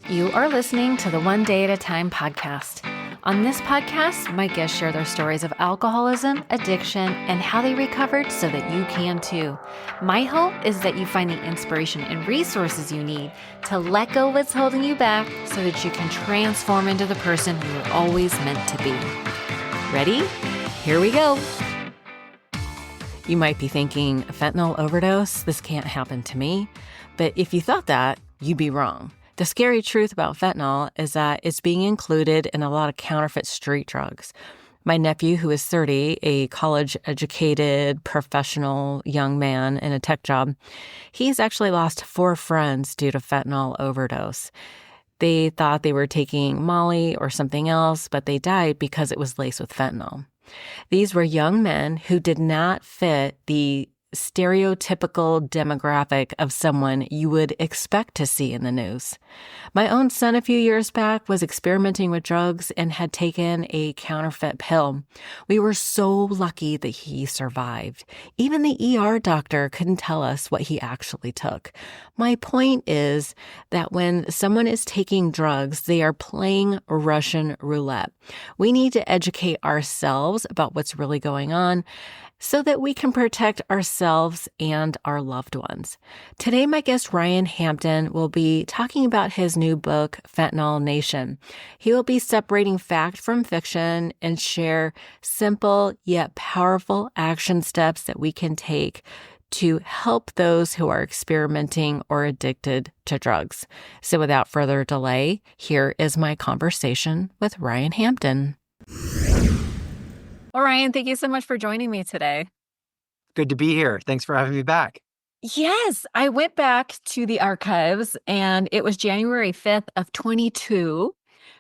You are listening to the One Day at a Time podcast. On this podcast, my guests share their stories of alcoholism, addiction, and how they recovered so that you can too. My hope is that you find the inspiration and resources you need to let go of what's holding you back so that you can transform into the person you were always meant to be. Ready? Here we go. You might be thinking, fentanyl overdose? This can't happen to me. But if you thought that, you'd be wrong. The scary truth about fentanyl is that it's being included in a lot of counterfeit street drugs. My nephew, who is 30, a college-educated, professional young man in a tech job, he's actually lost 4 friends due to fentanyl overdose. They thought they were taking Molly or something else, but they died because it was laced with fentanyl. These were young men who did not fit the stereotypical demographic of someone you would expect to see in the news. My own son a few years back was experimenting with drugs and had taken a counterfeit pill. We were so lucky that he survived. Even the ER doctor couldn't tell us what he actually took. My point is that when someone is taking drugs, they are playing Russian roulette. We need to educate ourselves about what's really going on so that we can protect ourselves and our loved ones. Today, my guest Ryan Hampton will be talking about his new book, Fentanyl Nation. He will be separating fact from fiction and share simple yet powerful action steps that we can take to help those who are experimenting or addicted to drugs. So without further delay, here is my conversation with Ryan Hampton. Well, Ryan, thank you so much for joining me today. Good to be here. Thanks for having me back. Yes, I went back to the archives and it was January 5th of 22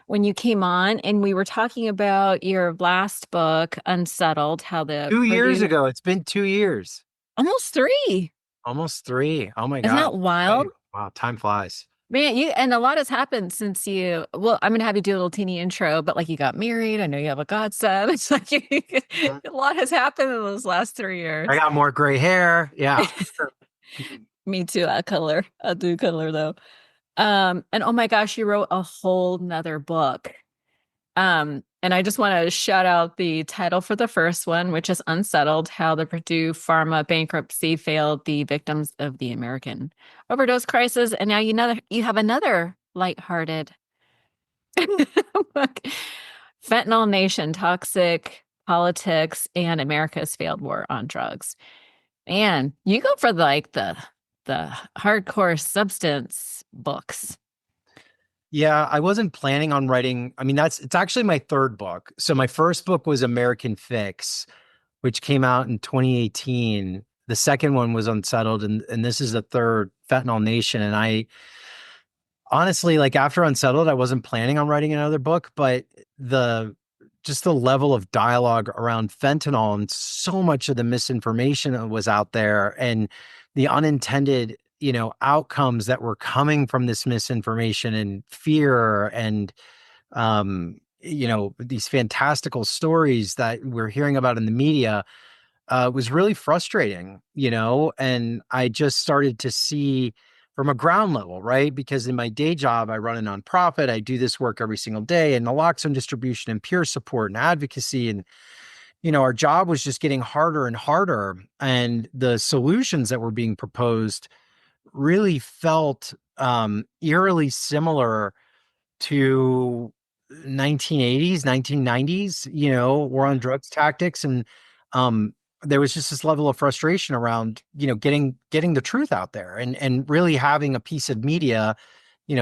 when you came on and we were talking about your last book, Unsettled, how the 2 years ago. It's been 2 years. Almost 3. Almost 3. Oh my God. Isn't that wild? Wow, time flies. Man, and a lot has happened since I'm going to have you do a little teeny intro, but like you got married. I know you have a godson. It's like a lot has happened in those last 3 years. I got more gray hair. Yeah. Me too. I do color though. And oh my gosh, you wrote a whole nother book. And I just want to shout out the title for the first one, which is Unsettled, How the Purdue Pharma Bankruptcy Failed the Victims of the American Overdose Crisis. And now you have another lighthearted book, Fentanyl Nation, Toxic Politics and America's Failed War on Drugs. And you go for the hardcore substance books. Yeah, I wasn't planning on writing. I mean, it's actually my 3rd book. So my first book was American Fix, which came out in 2018. The second one was Unsettled, and this is the third, Fentanyl Nation. And I honestly, like after Unsettled, I wasn't planning on writing another book, but just the level of dialogue around fentanyl and so much of the misinformation that was out there and the unintended outcomes that were coming from this misinformation and fear and, these fantastical stories that we're hearing about in the media, was really frustrating, and I just started to see from a ground level, right? Because in my day job, I run a nonprofit. I do this work every single day in naloxone distribution and peer support and advocacy. And our job was just getting harder and harder. And the solutions that were being proposed really felt eerily similar to 1980s, 1990s, war on drugs tactics. And there was just this level of frustration around, getting the truth out there and really having a piece of media,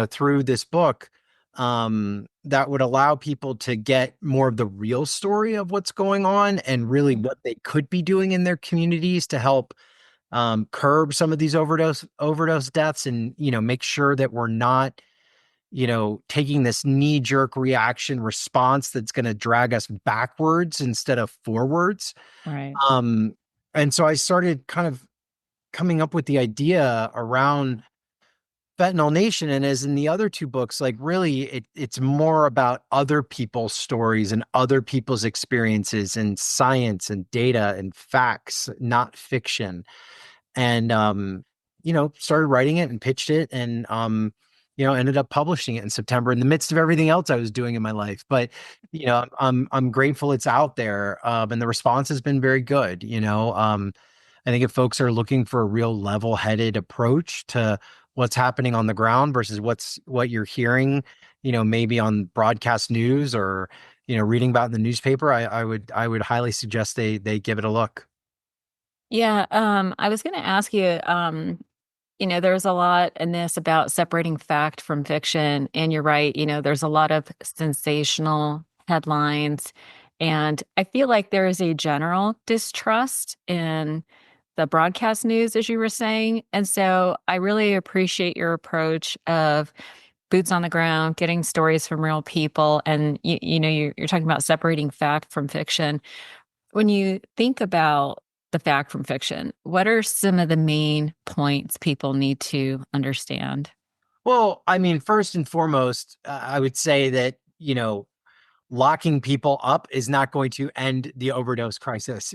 through this book that would allow people to get more of the real story of what's going on and really what they could be doing in their communities to help curb some of these overdose deaths and, make sure that we're not, taking this knee-jerk reaction response that's going to drag us backwards instead of forwards. Right. And so I started kind of coming up with the idea around Fentanyl Nation. And as in the other 2 books, like really it's more about other people's stories and other people's experiences and science and data and facts, not fiction. And, started writing it and pitched it. And, ended up publishing it in September in the midst of everything else I was doing in my life. But, I'm grateful it's out there. And the response has been very good. I think if folks are looking for a real level-headed approach to what's happening on the ground versus what you're hearing, maybe on broadcast news or, reading about in the newspaper, I would highly suggest they give it a look. Yeah, I was going to ask you, there's a lot in this about separating fact from fiction, and you're right, there's a lot of sensational headlines, and I feel like there is a general distrust in the broadcast news, as you were saying, and so I really appreciate your approach of boots on the ground, getting stories from real people, and you're talking about separating fact from fiction. When you think about the fact from fiction, what are some of the main points people need to understand? Well, I mean, first and foremost, I would say that, locking people up is not going to end the overdose crisis,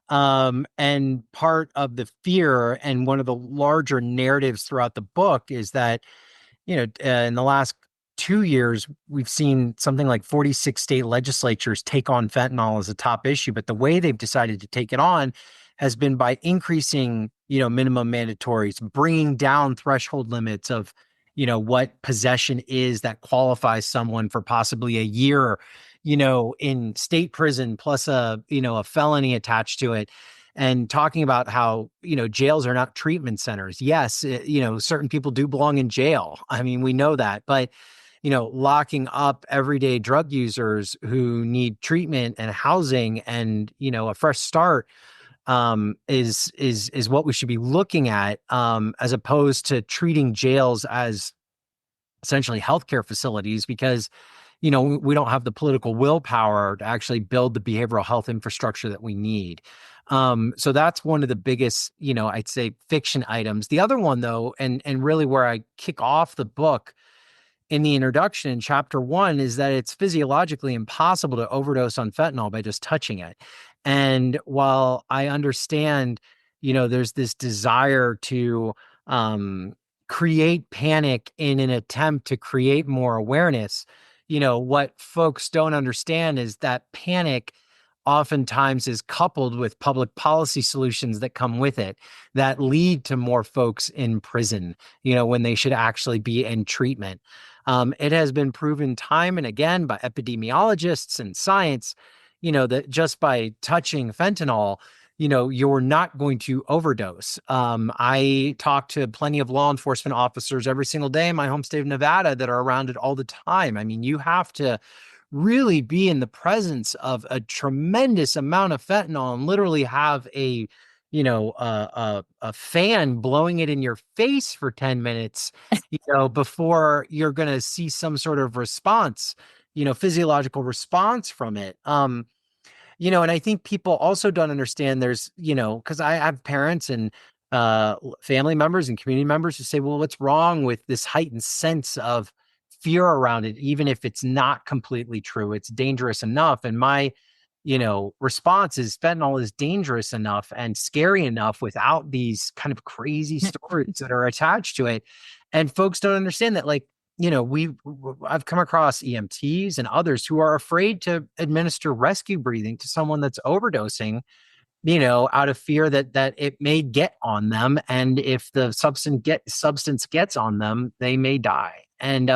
and part of the fear and one of the larger narratives throughout the book is that, in the last 2 years, we've seen something like 46 state legislatures take on fentanyl as a top issue. But the way they've decided to take it on has been by increasing, minimum mandatories, bringing down threshold limits of, what possession is that qualifies someone for possibly a year, in state prison plus a felony attached to it. And talking about how, jails are not treatment centers. Yes, certain people do belong in jail. I mean, we know that, but locking up everyday drug users who need treatment and housing and, a fresh start, is what we should be looking at, as opposed to treating jails as essentially healthcare facilities, because we don't have the political willpower to actually build the behavioral health infrastructure that we need. So that's one of the biggest, I'd say fiction items. The other one though, and really where I kick off the book in the introduction in chapter 1, is that it's physiologically impossible to overdose on fentanyl by just touching it. And while I understand, there's this desire to create panic in an attempt to create more awareness, what folks don't understand is that panic oftentimes is coupled with public policy solutions that come with it that lead to more folks in prison, when they should actually be in treatment. It has been proven time and again by epidemiologists and science, that just by touching fentanyl, you're not going to overdose. I talk to plenty of law enforcement officers every single day in my home state of Nevada that are around it all the time. I mean, you have to really be in the presence of a tremendous amount of fentanyl and literally have a fan blowing it in your face for 10 minutes, before you're going to see some sort of response, physiological response from it. And I think people also don't understand because I have parents and family members and community members who say, well, what's wrong with this heightened sense of fear around it, even if it's not completely true, it's dangerous enough. And my, response is fentanyl is dangerous enough and scary enough without these kind of crazy stories that are attached to it. And folks don't understand that, like, I've come across EMTs and others who are afraid to administer rescue breathing to someone that's overdosing, out of fear that it may get on them. And if the substance gets on them, they may die. And,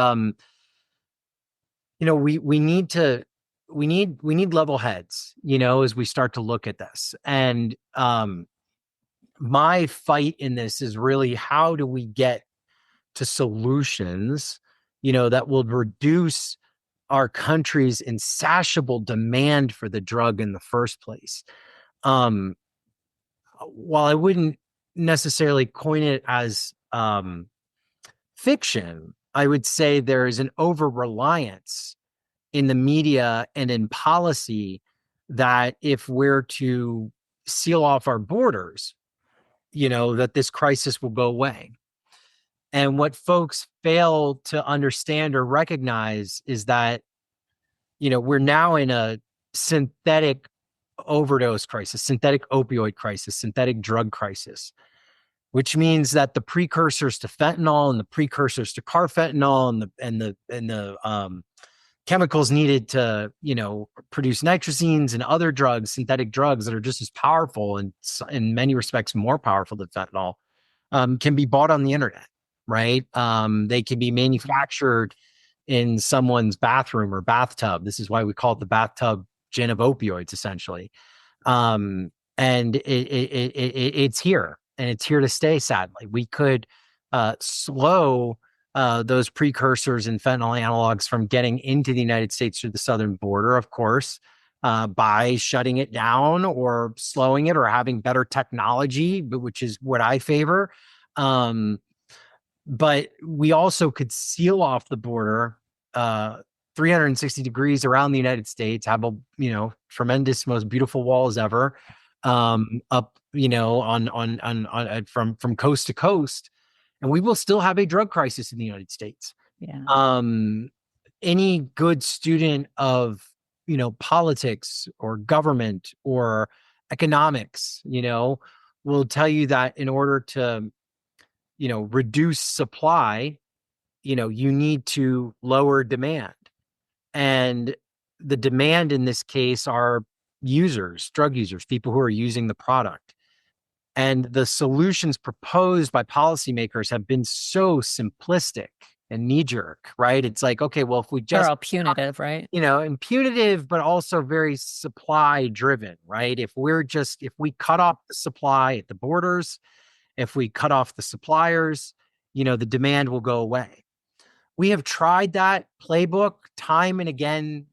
we need level heads, as we start to look at this. And, my fight in this is really, how do we get to solutions, that will reduce our country's insatiable demand for the drug in the first place. Um, while I wouldn't necessarily coin it as fiction, I would say there is an over reliance in the media and in policy that if we're to seal off our borders, that this crisis will go away. And what folks fail to understand or recognize is that, we're now in a synthetic overdose crisis, synthetic opioid crisis, synthetic drug crisis. which means that the precursors to fentanyl and the precursors to carfentanil and the chemicals needed to, produce nitrazines and other drugs, synthetic drugs that are just as powerful and in many respects more powerful than fentanyl, can be bought on the internet, right? They can be manufactured in someone's bathroom or bathtub. This is why we call it the bathtub gin of opioids, essentially. And it's here, and it's here to stay. Sadly, we could slow those precursors and fentanyl analogs from getting into the United States through the southern border, of course, by shutting it down or slowing it or having better technology, which is what I favor. But we also could seal off the border 360 degrees around the United States, have a tremendous, most beautiful walls ever, up on from coast to coast, and we will still have a drug crisis in the United States. Yeah. Any good student of politics or government or economics, will tell you that in order to reduce supply, you need to lower demand. And the demand in this case are users, drug users, people who are using the product. And the solutions proposed by policymakers have been so simplistic and knee-jerk, right? It's like, okay, well, if we just they're all punitive, right? And punitive, but also very supply driven, right? If we cut off the supply at the borders, if we cut off the suppliers, the demand will go away. We have tried that playbook time and again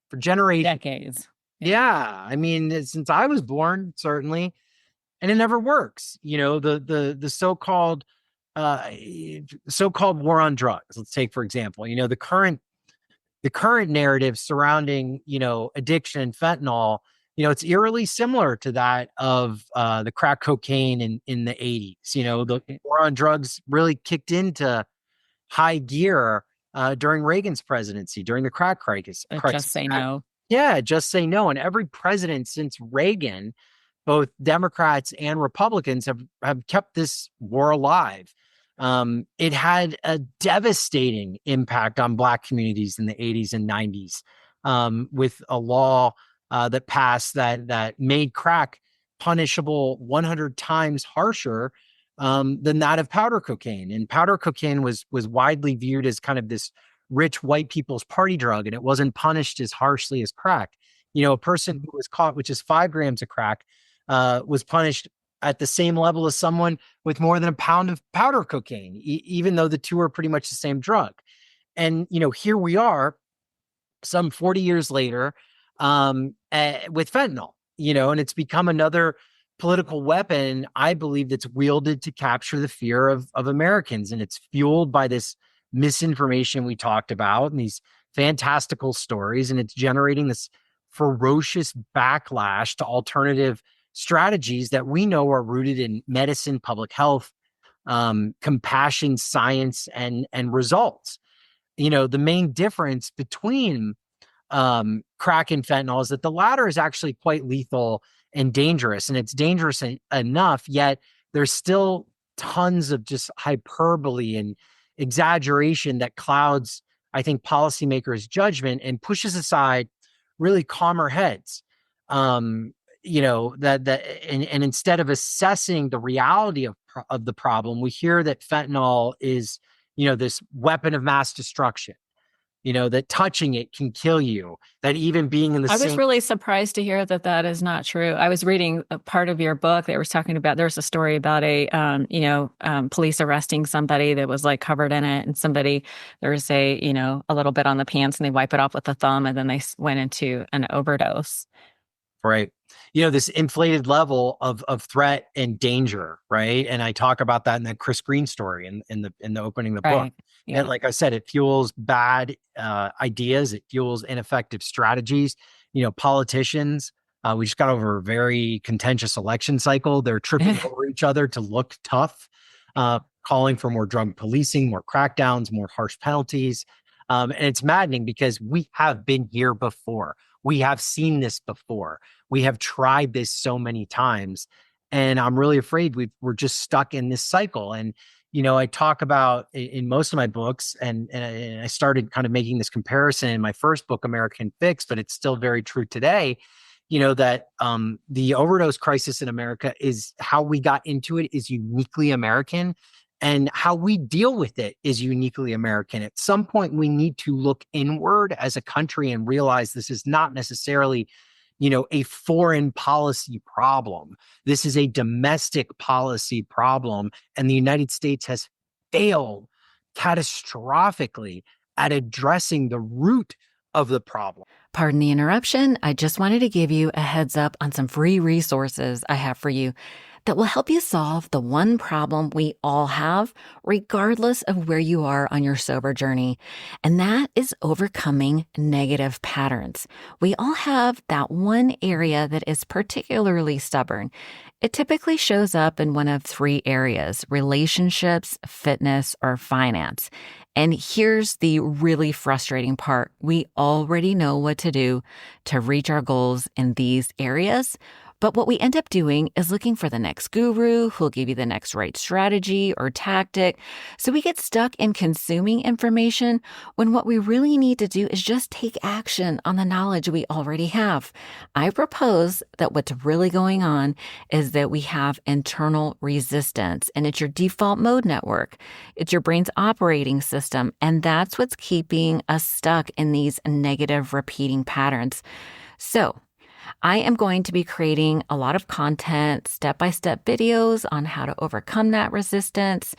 for generations. Decades. Yeah. I mean, since I was born, certainly. And it never works. The so-called war on drugs. Let's take, for example, the current narrative surrounding, addiction and fentanyl, it's eerily similar to that of the crack cocaine in the 80s. The war on drugs really kicked into high gear during Reagan's presidency, during the crack crisis. Just say no. Yeah, just say no. And every president since Reagan, both Democrats and Republicans, have kept this war alive. It had a devastating impact on Black communities in the 80s and 90s, with a law that passed that made crack punishable 100 times harsher than that of powder cocaine. And powder cocaine was widely viewed as kind of this rich white people's party drug, and it wasn't punished as harshly as crack. A person who was caught with just 5 grams of crack was punished at the same level as someone with more than a pound of powder cocaine, even though the two are pretty much the same drug. And, here we are some 40 years later with fentanyl, and it's become another political weapon, I believe, that's wielded to capture the fear of Americans. And it's fueled by this misinformation we talked about and these fantastical stories. And it's generating this ferocious backlash to alternative strategies that we know are rooted in medicine, public health, compassion, science, and results. The main difference between crack and fentanyl is that the latter is actually quite lethal and dangerous, and it's dangerous enough, yet there's still tons of just hyperbole and exaggeration that clouds, I think, policymakers' judgment and pushes aside really calmer heads. And instead of assessing the reality of the problem, we hear that fentanyl is, this weapon of mass destruction, that touching it can kill you, that even being in the I was really surprised to hear that is not true. I was reading a part of your book that was talking about, there's a story about a, police arresting somebody that was like covered in it, and there was a little bit on the pants and they wipe it off with a thumb, and then they went into an overdose. Right. This inflated level of threat and danger, right? And I talk about that in that Chris Green story in the opening of the book. Yeah. And like I said, it fuels bad ideas. It fuels ineffective strategies. Politicians, we just got over a very contentious election cycle. They're tripping over each other to look tough, calling for more drug policing, more crackdowns, more harsh penalties. And it's maddening because we have been here before. We have seen this before. We have tried this so many times, And I'm really afraid we're just stuck in this cycle. And, I talk about in most of my books, and I started kind of making this comparison in my first book, American Fix, but it's still very true today, that the overdose crisis in America is how we got into it is uniquely American, and how we deal with it is uniquely American. At some point, we need to look inward as a country and realize this is not necessarily, a foreign policy problem. This is a domestic policy problem. And the United States has failed catastrophically at addressing the root of the problem. Pardon the interruption. I just wanted to give you a heads up on some free resources I have for you that will help you solve the one problem we all have, regardless of where you are on your sober journey. And that is overcoming negative patterns. We all have that one area that is particularly stubborn. It typically shows up in one of three areas: relationships, fitness, or finance. And here's the really frustrating part. We already know what to do to reach our goals in these areas. But what we end up doing is looking for the next guru who'll give you the next right strategy or tactic. So we get stuck in consuming information when what we really need to do is just take action on the knowledge we already have. I propose that what's really going on is that we have internal resistance, and it's your default mode network. It's your brain's operating system, and that's what's keeping us stuck in these negative repeating patterns. So, I am going to be creating a lot of content, step-by-step videos on how to overcome that resistance,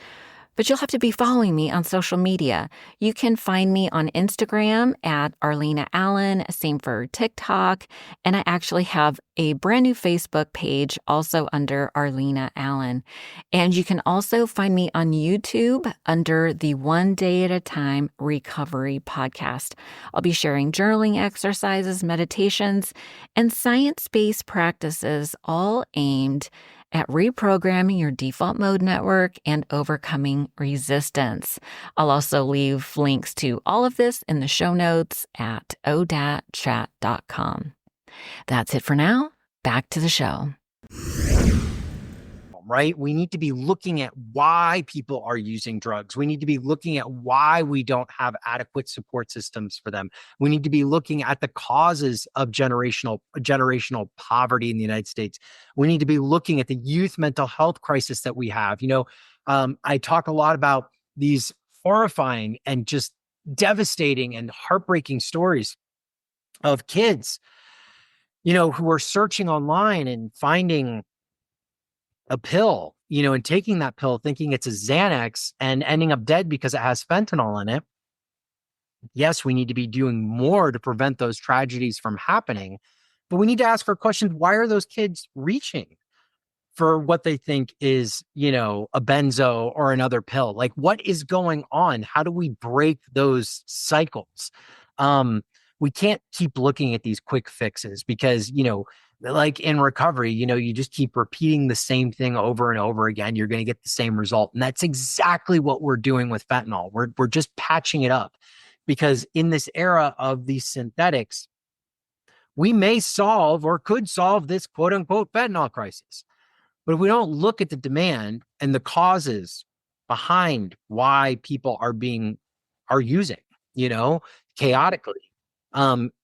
but you'll have to be following me on social media. You can find me on Instagram at Arlena Allen, same for TikTok, and I actually have a brand new Facebook page also under Arlena Allen. And you can also find me on YouTube under the One Day at a Time Recovery Podcast. I'll be sharing journaling exercises, meditations, and science-based practices, all aimed at reprogramming your default mode network and overcoming resistance. I'll also leave links to all of this in the show notes at odatchat.com. That's it for now. Back to the show. Right? We need to be looking at why people are using drugs. We need to be looking at why we don't have adequate support systems for them. We need to be looking at the causes of generational poverty in the United States. We need to be looking at the youth mental health crisis that we have. I talk a lot about these horrifying and just devastating and heartbreaking stories of kids, who are searching online and finding a pill, and taking that pill thinking it's a Xanax and ending up dead because it has fentanyl in it. Yes, we need to be doing more to prevent those tragedies from happening, but we need to ask our questions. Why are those kids reaching for what they think is, a benzo or another pill? Like, what is going on? How do we break those cycles? We can't keep looking at these quick fixes because, like in recovery, you just keep repeating the same thing over and over again. You're going to get the same result. And that's exactly what we're doing with fentanyl. We're just patching it up because in this era of these synthetics, we may solve or could solve this quote unquote fentanyl crisis. But if we don't look at the demand and the causes behind why people are using, chaotically,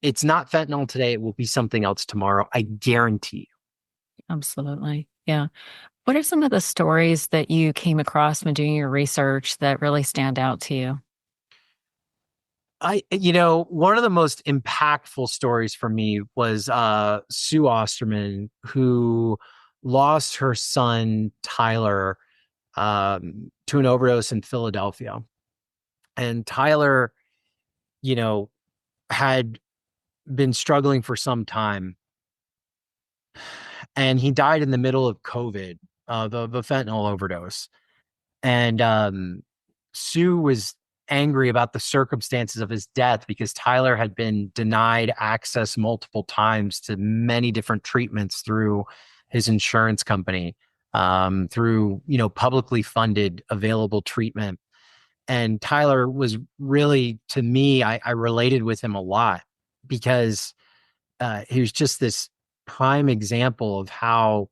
it's not fentanyl today. It will be something else tomorrow. I guarantee you. Absolutely. Yeah. What are some of the stories that you came across when doing your research that really stand out to you? One of the most impactful stories for me was Sue Osterman, who lost her son, Tyler, to an overdose in Philadelphia. And Tyler, had been struggling for some time. And he died in the middle of COVID, the fentanyl overdose. And Sue was angry about the circumstances of his death because Tyler had been denied access multiple times to many different treatments through his insurance company, through, publicly funded available treatment. And Tyler was really, to me, I related with him a lot because he was just this prime example of how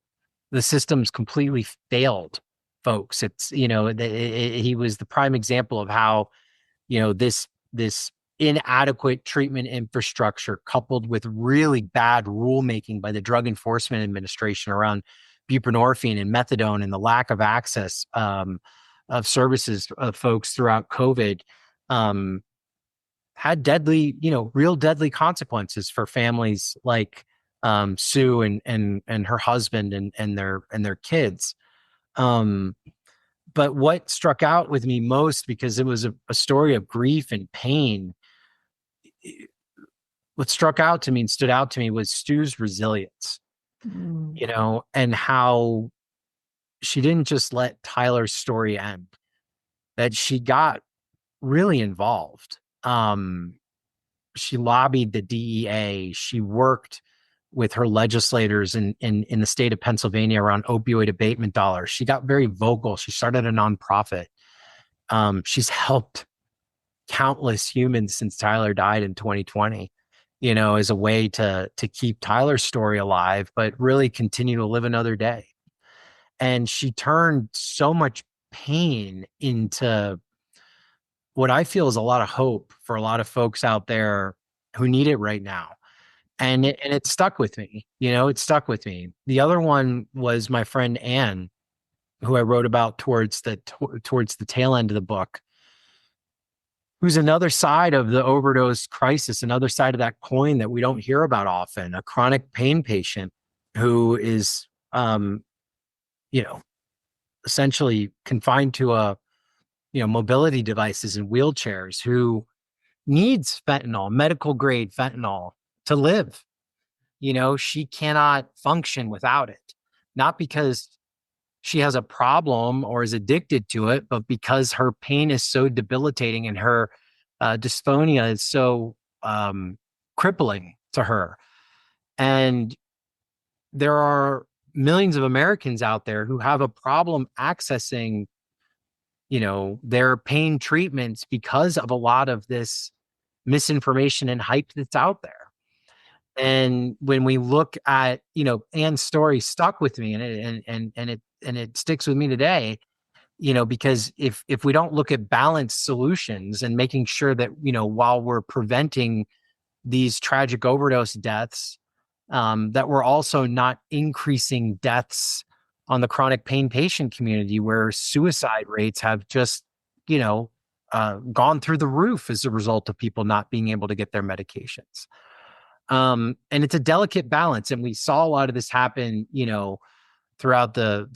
the system's completely failed folks. It's, he was the prime example of how, this inadequate treatment infrastructure coupled with really bad rulemaking by the Drug Enforcement Administration around buprenorphine and methadone and the lack of access of services of folks throughout COVID had deadly, real deadly consequences for families like Sue and her husband and their kids. But what struck out with me most, because it was a story of grief and pain, what struck out to me and stood out to me was Stu's resilience, and how she didn't just let Tyler's story end, that she got really involved. She lobbied the DEA. She worked with her legislators in the state of Pennsylvania around opioid abatement dollars. She got very vocal. She started a nonprofit. She's helped countless humans since Tyler died in 2020, as a way to keep Tyler's story alive, but really continue to live another day. And she turned so much pain into what I feel is a lot of hope for a lot of folks out there who need it right now. And it stuck with me, it stuck with me. The other one was my friend Anne, who I wrote about towards the tail end of the book, who's another side of the overdose crisis, another side of that coin that we don't hear about often, a chronic pain patient who is, essentially confined to mobility devices and wheelchairs, who needs fentanyl, medical grade fentanyl, to live. She cannot function without it, not because she has a problem or is addicted to it, but because her pain is so debilitating and her dysphonia is so crippling to her. And there are millions of Americans out there who have a problem accessing, their pain treatments because of a lot of this misinformation and hype that's out there. And when we look at, Anne's story stuck with me, and it sticks with me today, because if we don't look at balanced solutions and making sure that, while we're preventing these tragic overdose deaths, that we're also not increasing deaths on the chronic pain patient community, where suicide rates have just, gone through the roof as a result of people not being able to get their medications. And it's a delicate balance. And we saw a lot of this happen, throughout the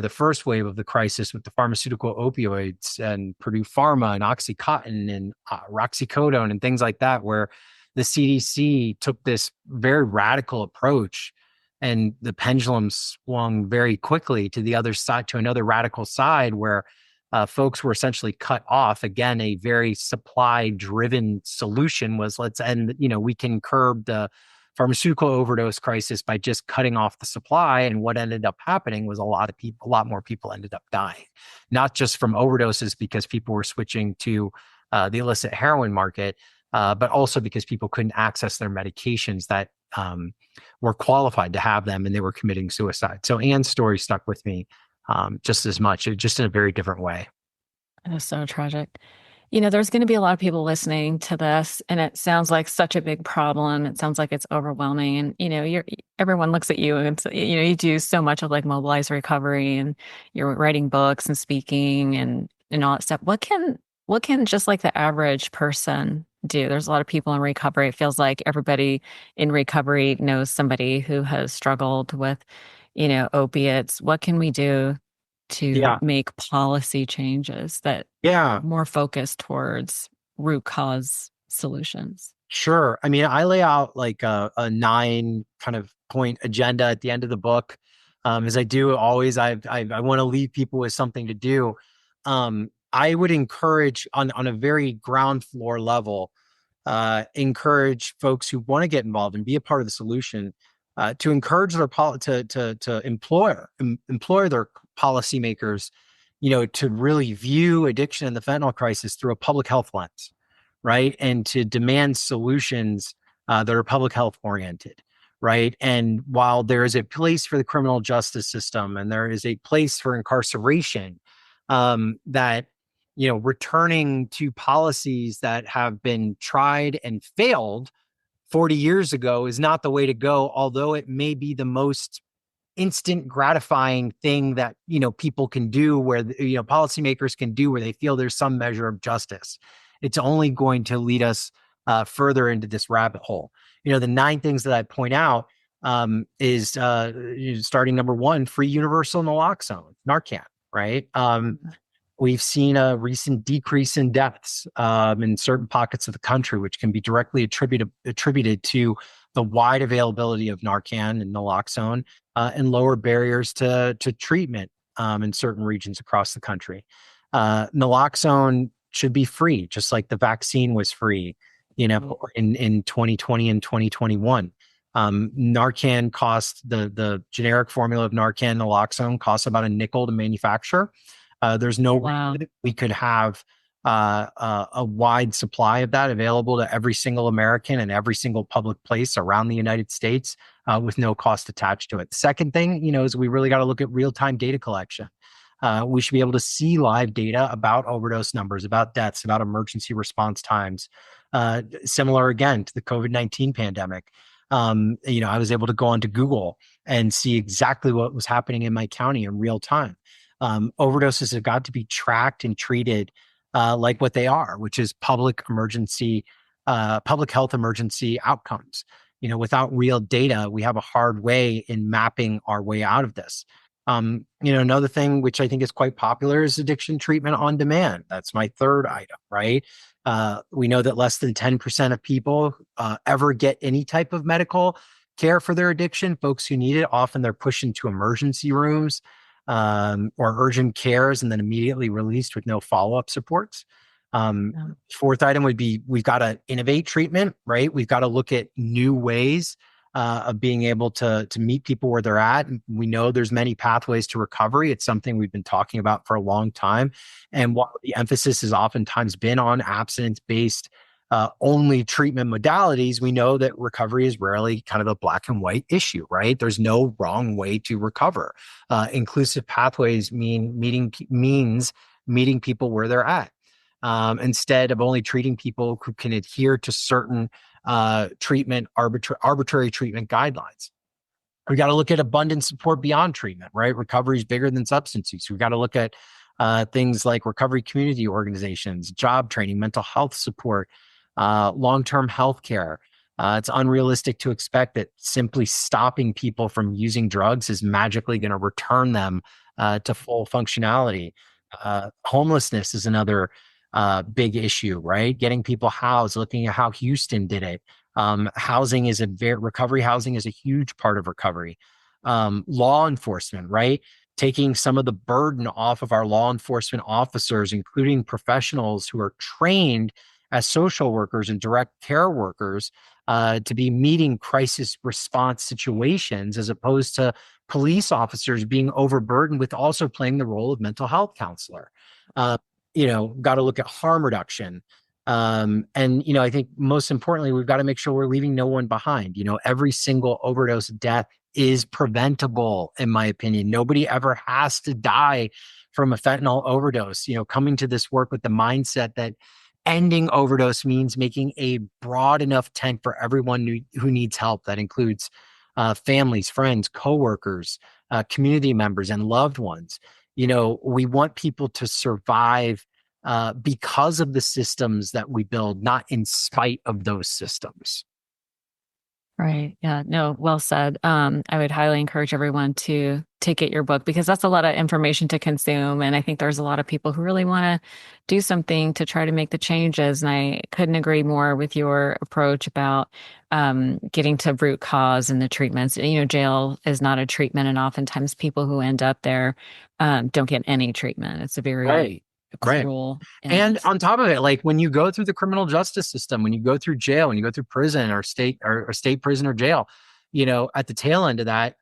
first wave of the crisis with the pharmaceutical opioids and Purdue Pharma and OxyContin and Roxicodone and things like that, where the CDC took this very radical approach, and the pendulum swung very quickly to the other side, to another radical side, where folks were essentially cut off. Again, a very supply-driven solution was, let's end, we can curb the pharmaceutical overdose crisis by just cutting off the supply. And what ended up happening was a lot more people ended up dying, not just from overdoses because people were switching to the illicit heroin market, but also because people couldn't access their medications that were qualified to have them, and they were committing suicide. So Anne's story stuck with me just as much, just in a very different way. That's so tragic. There's going to be a lot of people listening to this, and it sounds like such a big problem. It sounds like it's overwhelming, and everyone looks at you, and you do so much of like mobilize recovery, and you're writing books and speaking and all that stuff. What can just like the average person do? There's a lot of people in recovery. It feels like everybody in recovery knows somebody who has struggled with, opiates. What can we do to make policy changes that more focused towards root cause solutions? Sure. I mean, I lay out like a 9 kind of point agenda at the end of the book. As I do always, I want to leave people with something to do. I would encourage on a very ground floor level, encourage folks who want to get involved and be a part of the solution, to encourage their to employ their policymakers, to really view addiction and the fentanyl crisis through a public health lens, right? And to demand solutions that are public health oriented, right? And while there is a place for the criminal justice system and there is a place for incarceration, that returning to policies that have been tried and failed 40 years ago is not the way to go, although it may be the most instant gratifying thing that people can do, where policymakers can do, where they feel there's some measure of justice. It's only going to lead us further into this rabbit hole. The 9 things that I point out is starting number 1, free universal naloxone, Narcan, right? We've seen a recent decrease in deaths in certain pockets of the country, which can be directly attributed to the wide availability of Narcan and naloxone, and lower barriers to treatment in certain regions across the country. Naloxone should be free, just like the vaccine was free, in 2020 and 2021. Narcan costs, the generic formula of Narcan naloxone costs about a nickel to manufacture. There's no way that we could have a wide supply of that available to every single American and every single public place around the United States with no cost attached to it. The second thing, is we really got to look at real-time data collection. We should be able to see live data about overdose numbers, about deaths, about emergency response times. Similar again to the COVID-19 pandemic. I was able to go onto Google and see exactly what was happening in my county in real time. Overdoses have got to be tracked and treated like what they are, which is public health emergency outcomes. Without real data, we have a hard way in mapping our way out of this. Another thing which I think is quite popular is addiction treatment on demand. That's my third item, right? We know that less than 10% of people ever get any type of medical care for their addiction. Folks who need it, often they're pushed into emergency rooms or urgent cares and then immediately released with no follow-up supports. Fourth item would be, we've got to innovate treatment, right? We've got to look at new ways of being able to meet people where they're at. We know there's many pathways to recovery. It's something we've been talking about for a long time. And while the emphasis has oftentimes been on abstinence-based only treatment modalities, we know that recovery is rarely kind of a black and white issue, right? There's no wrong way to recover. Inclusive pathways means meeting people where they're at, instead of only treating people who can adhere to certain arbitrary treatment guidelines. We got to look at abundant support beyond treatment, right? Recovery is bigger than substance use. We've got to look at things like recovery community organizations, job training, mental health support, long-term health care. It's unrealistic to expect that simply stopping people from using drugs is magically going to return them to full functionality. Homelessness is another big issue, right? Getting people housed, looking at how Houston did it. Recovery housing is a huge part of recovery. Law enforcement, right? Taking some of the burden off of our law enforcement officers, including professionals who are trained as social workers and direct care workers to be meeting crisis response situations, as opposed to police officers being overburdened with also playing the role of mental health counselor. Got to look at harm reduction. I think most importantly, we've got to make sure we're leaving no one behind. Every single overdose death is preventable, in my opinion. Nobody ever has to die from a fentanyl overdose. Coming to this work with the mindset that ending overdose means making a broad enough tent for everyone who needs help. That includes families, friends, coworkers, community members, and loved ones. We want people to survive because of the systems that we build, not in spite of those systems. Right. Yeah. No, well said. I would highly encourage everyone to get your book, because that's a lot of information to consume. And I think there's a lot of people who really want to do something to try to make the changes. And I couldn't agree more with your approach about getting to root cause and the treatments. Jail is not a treatment. And oftentimes people who end up there don't get any treatment. It's a very cruel. And on top of it, like when you go through the criminal justice system, when you go through jail, when you go through prison or state prison or jail, at the tail end of that,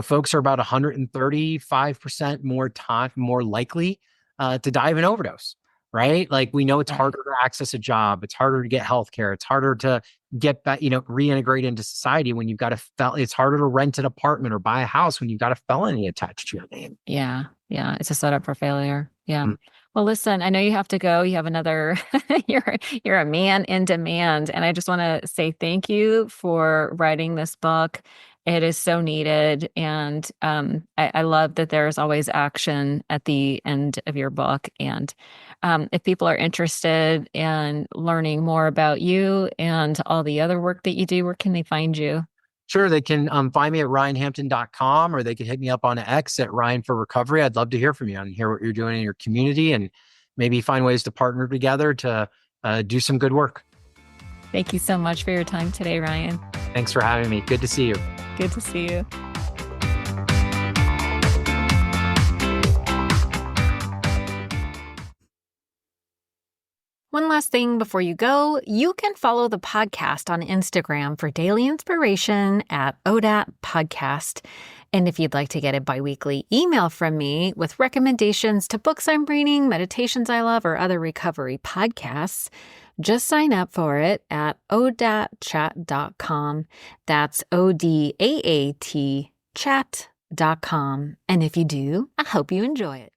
folks are about 135% more likely to die of an overdose. right? Like we know it's Right. harder to access a job. It's harder to get healthcare. It's harder to get back, reintegrate into society when you've got it's harder to rent an apartment or buy a house when you've got a felony attached to your name. Yeah. Yeah. It's a setup for failure. Yeah. Mm. Well, listen, I know you have to go. You have another, you're a man in demand. And I just want to say thank you for writing this book. It is so needed. And I love that there's always action at the end of your book. And if people are interested in learning more about you and all the other work that you do, where can they find you? Sure, they can find me at ryanhampton.com, or they can hit me up on X at Ryan for Recovery. I'd love to hear from you and hear what you're doing in your community and maybe find ways to partner together to do some good work. Thank you so much for your time today, Ryan. Thanks for having me. Good to see you. Good to see you. One last thing before you go, you can follow the podcast on Instagram for daily inspiration at ODAT Podcast. And if you'd like to get a biweekly email from me with recommendations to books I'm reading, meditations I love, or other recovery podcasts, just sign up for it at odatchat.com. That's ODAAT chat.com. And if you do, I hope you enjoy it.